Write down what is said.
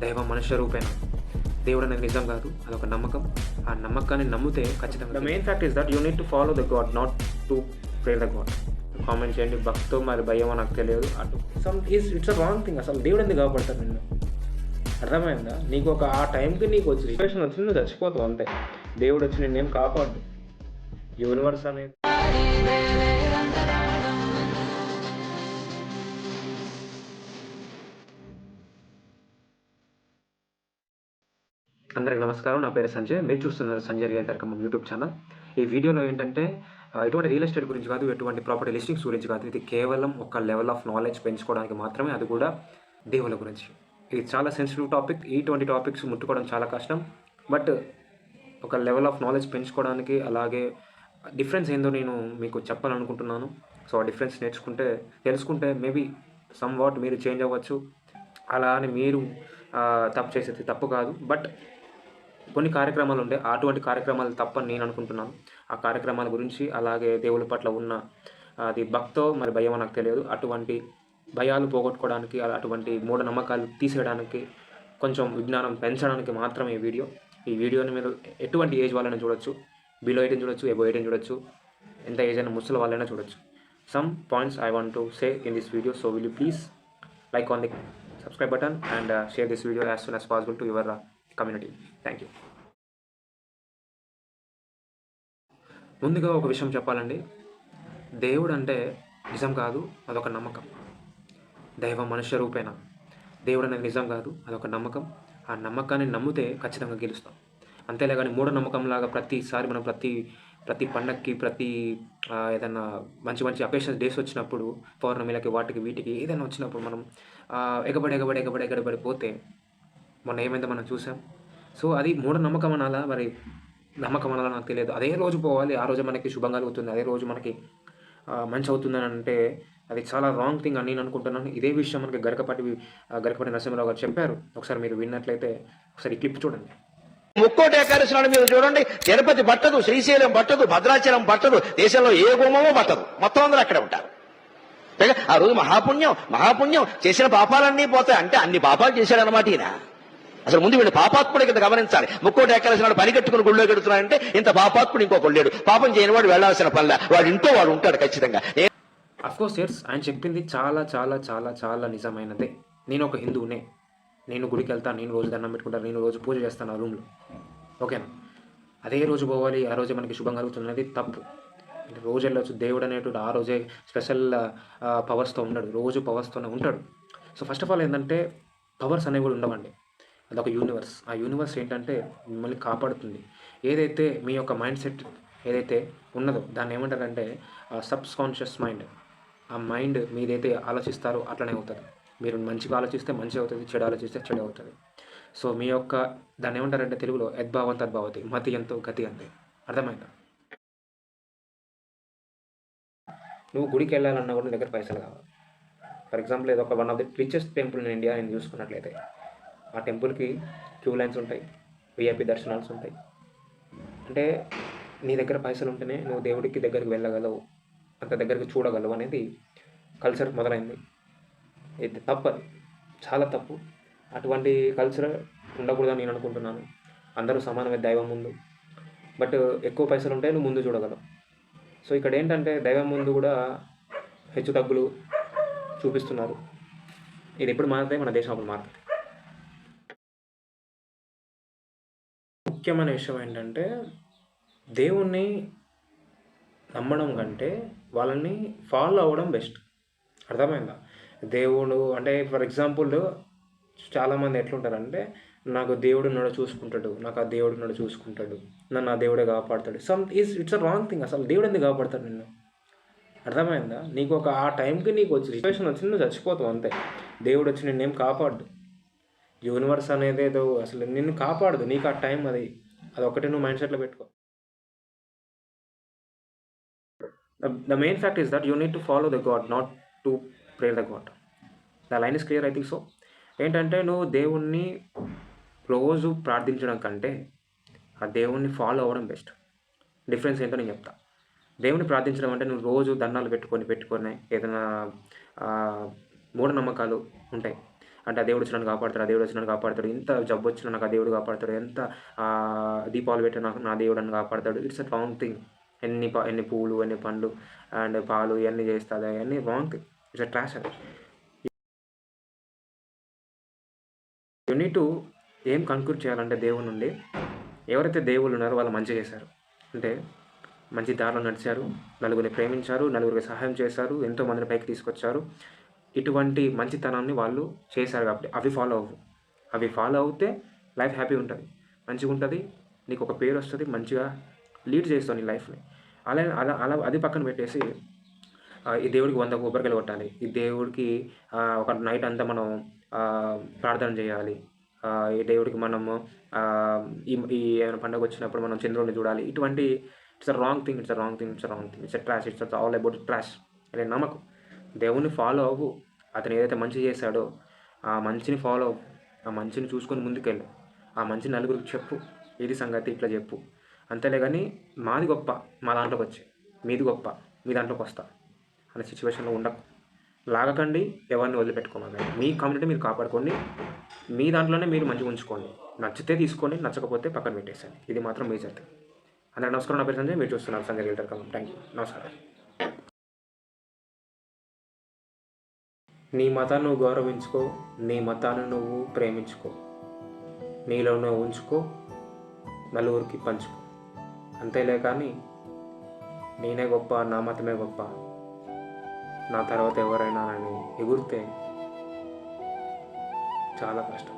దైవం మనుష్య రూపేణ. దేవుడు అనేది నిజం కాదు, అదొక నమ్మకం. ఆ నమ్మకాన్ని నమ్మితే ఖచ్చితంగా the main fact is that you need to follow the God, not to pray the God. Comment చేయండి, భక్తో మరి భయమో నాకు తెలియదు. అటు ఇట్స్ అ రాంగ్ థింగ్. అసలు దేవుడు ఎందుకు కాపాడతారు నిన్ను? అర్థమైందా? నీకు ఒక ఆ టైంకి నీకు వచ్చి సిచ్యువేషన్ వచ్చి నువ్వు చచ్చిపోతావు అంతే. దేవుడు వచ్చి నిన్నేం కాపాడు. యూనివర్స్ అనేది అందరికి నమస్కారం. నా పేరు సంజయ్. మీరు చూస్తున్నారు సంజయ్ రియల్ కార్యక్రమం యూట్యూబ్ ఛానల్. ఈ వీడియోలో ఏంటంటే ఎటువంటి రియల్ ఎస్టేట్ గురించి కాదు, ఎటువంటి ప్రాపర్టీ లిస్టింగ్స్ గురించి కాదు. ఇది కేవలం ఒక లెవెల్ ఆఫ్ నాలెడ్జ్ పెంచుకోవడానికి మాత్రమే, అది కూడా దేవుళ్ళ గురించి. ఇది చాలా సెన్సిటివ్ టాపిక్. ఇటువంటి టాపిక్స్ ముట్టుకోవడం చాలా కష్టం. బట్ ఒక లెవెల్ ఆఫ్ నాలెడ్జ్ పెంచుకోవడానికి, అలాగే డిఫరెన్స్ ఏందో నేను మీకు చెప్పాలనుకుంటున్నాను. సో ఆ డిఫరెన్స్ తెలుసుకుంటే మేబీ సమ్ వాట్ మీరు చేంజ్ అవ్వచ్చు. అలా అని మీరు తప్పు చేసేది తప్పు కాదు. బట్ కొన్ని కార్యక్రమాలు ఉంటాయి, అటువంటి కార్యక్రమాలు తప్పని నేను అనుకుంటున్నాను. ఆ కార్యక్రమాల గురించి, అలాగే దేవుళ్ళ పట్ల ఉన్న అది భక్తో మరి భయమో నాకు తెలియదు, అటువంటి భయాలు పోగొట్టుకోవడానికి, అటువంటి మూఢనమ్మకాలు తీసేయడానికి, కొంచెం విజ్ఞానం పెంచడానికి మాత్రమే ఈ వీడియోని మీరు ఎటువంటి ఏజ్ వాళ్ళైనా చూడొచ్చు. బిలో 18 చూడొచ్చు, ఎబో 18 చూడొచ్చు, ఎంత ఏజ్ అయినా ముసలి వాళ్ళైనా చూడొచ్చు. Some points I want to say in this video. So will you please like on the subscribe button and share this video as soon as possible to your community. Thank you. ముందుగా ఒక విషయం చెప్పాలండి. దేవుడు అంటే నిజం కాదు, అదొక నమ్మకం. దైవం మనుష్య రూపేణ. దేవుడు అనేది నిజం కాదు, అదొక నమ్మకం. ఆ నమ్మకాన్ని నమ్మితే ఖచ్చితంగా గెలుస్తాం. అంతేలేగాని మూఢనమ్మకంలాగా ప్రతిసారి మనం ప్రతి పండగకి, ఏదైనా మంచి అకేషన్స్ డేస్ వచ్చినప్పుడు, పౌర్ణమిలకి, వీటికి ఏదైనా వచ్చినప్పుడు మనం ఎగబడి పోతే మొన్న ఏమైందో మనం చూసాం. సో అది మూఢనమ్మకం అనాలా, మరి నమ్మకం అనాలా నాకు తెలియదు. అదే రోజు పోవాలి, ఆ రోజు మనకి శుభం కలుగుతుంది, అదే రోజు మనకి మంచి అవుతుందని అంటే అది చాలా రాంగ్ థింగ్ అని నేను అనుకుంటున్నాను. ఇదే విషయం మనకి గరికపాటి నరసింహరావు గారు చెప్పారు. ఒకసారి మీరు విన్నట్లయితే ఒకసారి ఈ క్లిప్ చూడండి. ముక్కోటి ఏకాదశి నాడు మీరు చూడండి, తిరుపతి పట్టదు, శ్రీశైలం పట్టదు, భద్రాచలం పట్టదు, దేశంలో ఏ గుమ్మమో పట్టదు, మొత్తం అందరూ అక్కడే ఉంటారు. ఆ రోజు మహాపుణ్యం చేసిన పాపాలన్నీ పోతాయి. అంటే అన్ని పాపాలు చేశాడు అనమాట ఈయన. అసలు ముందు వీళ్ళు పాపాత్ముడే కింద గమనించాలి. ముక్కోటి ఏకాదశి నాడు పని కట్టుకుని గుళ్ళో గెడుతున్నాడంటే ఇంత పాపాత్ముడు ఇంకొకడు లేడు. పాపం చేయని వాడు వెళ్లాల్సిన పనిలా, వాడు ఇంట్లో వాడు ఉంటాడు ఖచ్చితంగా. అఫ్కోర్స్ ఎస్, ఆయన చెప్పింది చాలా చాలా చాలా చాలా నిజమైనదే. నేను ఒక హిందువునే, నేను గుడికి వెళ్తాను, నేను రోజు దండం పెట్టుకుంటాను, నేను రోజు పూజ చేస్తాను ఆ రూమ్లో, ఓకేనా? అదే రోజు పోవాలి, ఆ రోజే మనకి శుభం కలుగుతున్నది తప్పు. రోజు వెళ్ళొచ్చు. దేవుడు అనేటువంటి ఆ రోజే స్పెషల్ పవర్స్తో ఉండడు, రోజు పవర్స్తోనే ఉంటాడు. సో ఫస్ట్ ఆఫ్ ఆల్ ఏంటంటే పవర్స్ అనేవి కూడా ఉండవండి. అదొక యూనివర్స్. ఆ యూనివర్స్ ఏంటంటే మిమ్మల్ని కాపాడుతుంది. ఏదైతే మీ యొక్క మైండ్ సెట్ ఏదైతే ఉన్నదో దాన్ని ఏమంటారంటే సబ్కాన్షియస్ మైండ్. ఆ మైండ్ మీదైతే ఆలోచిస్తారో అట్లనే అవుతుంది. మీరు మంచిగా ఆలోచిస్తే మంచి అవుతుంది, చెడు ఆలోచిస్తే చెడు అవుతుంది. సో మీ యొక్క దాన్ని ఏమంటారంటే తెలుగులో యద్భావం తద్భావతి, మతి ఎంతో గతి అంతే. అర్థమైందా? నువ్వు గుడికి వెళ్ళాలన్నా కూడా నీ దగ్గర పైసలు కావాలి. ఫర్ ఎగ్జాంపుల్ ఏదో ఒక one of the richest temple in India నేను చూసుకున్నట్లయితే, ఆ టెంపుల్కి క్యూ లైన్స్ ఉంటాయి, విఐపి దర్శనాలు ఉంటాయి. అంటే నీ దగ్గర పైసలు ఉంటేనే నువ్వు దేవుడికి దగ్గరికి వెళ్ళగలవు, అంత దగ్గరికి చూడగలవు అనేది కల్చర్ మొదలైంది. ఇది తప్పదు, చాలా తప్పు. అటువంటి కల్చర్ ఉండకూడదని నేను అనుకుంటున్నాను. అందరూ సమానమే దైవం ముందు. బట్ ఎక్కువ పైసలు ఉంటే నువ్వు ముందు చూడగలవు. సో ఇక్కడ ఏంటంటే దైవం ముందు కూడా హెచ్చు తగ్గులు చూపిస్తున్నారు. ఇది ఎప్పుడు మారితే మన దేశం అప్పుడు మారుతుంది. ముఖ్యమైన విషయం ఏంటంటే దేవుణ్ణి నమ్మడం కంటే వాళ్ళని ఫాలో అవ్వడం బెస్ట్. అర్థమైందా? దేవుడు అంటే ఫర్ ఎగ్జాంపుల్ చాలామంది ఎట్లుంటారంటే, నాకు దేవుడు నన్ను చూసుకుంటాడు, నన్ను ఆ దేవుడే కాపాడుతాడు. It's a wrong thing. అసలు దేవుడు ఎందుకు కాపాడుతాడు నిన్ను? అర్థమైందా? నీకు ఒక ఆ టైంకి నీకు వచ్చి సిచ్యువేషన్ వచ్చి నువ్వు చచ్చిపోతావు అంతే. దేవుడు వచ్చి నిన్నేం కాపాడు. యూనివర్స్ అనేది ఏదో అసలు నిన్ను కాపాడదు. నీకు ఆ టైం అది ఒకటి నువ్వు మైండ్ సెట్లో పెట్టుకో. The main fact is that you need to follow the God, not to pray the God. The line is clear, I think so. ఏంటంటే నువ్వు దేవుణ్ణి రోజు ప్రార్థించడం కంటే ఆ దేవుణ్ణి ఫాలో అవ్వడం బెస్ట్. డిఫరెన్స్ ఏంటో నేను చెప్తా. దేవుణ్ణి ప్రార్థించడం అంటే నువ్వు రోజు దండాలు పెట్టుకొని ఏదైనా మూఢనమ్మకాలు ఉంటాయి. అంటే ఆ దేవుడు వచ్చి నన్ను కాపాడుతాడు, ఆ దేవుడు వచ్చి నన్ను కాపాడుతాడు, ఎంత జబ్బు వచ్చినా నాకు ఆ దేవుడు కాపాడుతాడు, ఎంత దీపాలు పెట్టినా నాకు నా దేవుడు నన్ను కాపాడుతాడు. It's a wrong thing. ఎన్ని పూలు, ఎన్ని పండ్లు అండ్ పాలు ఇవన్నీ చేస్తుంది, అవన్నీ wrong thing. It's a trash అది. యూ నీడ్ టు ఏం కన్క్లూడ్ చేయాలంటే దేవుని నుండి, ఎవరైతే దేవుళ్ళు ఉన్నారో వాళ్ళు మంచి చేశారు అంటే మంచి దారిలో నడిచారు, నలుగురిని ప్రేమించారు, నలుగురికి సహాయం చేశారు, ఎంతోమందిని పైకి తీసుకొచ్చారు, ఇటువంటి మంచితనాన్ని వాళ్ళు చేశారు కాబట్టి అవి ఫాలో అవుతే లైఫ్ హ్యాపీ ఉంటుంది, మంచిగా ఉంటుంది, నీకు ఒక పేరు వస్తుంది, మంచిగా లీడ్ చేస్తావు నీ లైఫ్ని. అలా అలా అలా అది పక్కన పెట్టేసి ఈ దేవుడికి 100 కొబ్బరికాయలు కొట్టాలి, ఈ దేవుడికి ఒక నైట్ అంతా మనం ప్రార్థన చేయాలి, ఈ దేవుడికి మనము ఈ ఏమైనా పండుగ వచ్చినప్పుడు మనం చంద్రుడిని చూడాలి, ఇటువంటి it's a wrong thing, it's a wrong thing, it's a wrong thing, it's a trash, it's all about trash. అనే నమ్మకం. దేవుణ్ణి ఫాలో అవ్వు, అతను ఏదైతే మంచి చేశాడో ఆ మంచిని ఫాలో అవ్వు, ఆ మంచిని చూసుకొని ముందుకెళ్ళు, ఆ మంచి నలుగురికి చెప్పు, ఇది సంగతి ఇట్లా చెప్పు. అంతేలే కానీ మాది గొప్ప, మా దాంట్లోకి వచ్చి మీది గొప్ప, మీ దాంట్లోకి వస్తా అనే సిచ్యువేషన్లో ఉండకు. లాగకండి, ఎవరిని వదిలిపెట్టుకోమని. మీ కమ్యూనిటీ మీరు కాపాడుకోండి, మీ దాంట్లోనే మీరు మంచిగా ఉంచుకోండి, నచ్చితే తీసుకోండి, నచ్చకపోతే పక్కన పెట్టేసండి. ఇది మాత్రం మేజర్ థింగ్. అందరికీ నమస్కారం. నా పేరు సంజయ్, మీరు చూస్తున్నారు Sanjay realtor come. Thank you. నమస్కారం. నీ మతాన్ని నువ్వు గౌరవించుకో, నీ మతాన్ని నువ్వు ప్రేమించుకో, నీలో నువ్వు ఉంచుకో, నలుగురికి పంచుకో. అంతేలే కానీ నేనే గొప్ప, నా మతమే గొప్ప, నా తర్వాత ఎవరైనా అని ఎగురితే చాలా కష్టం.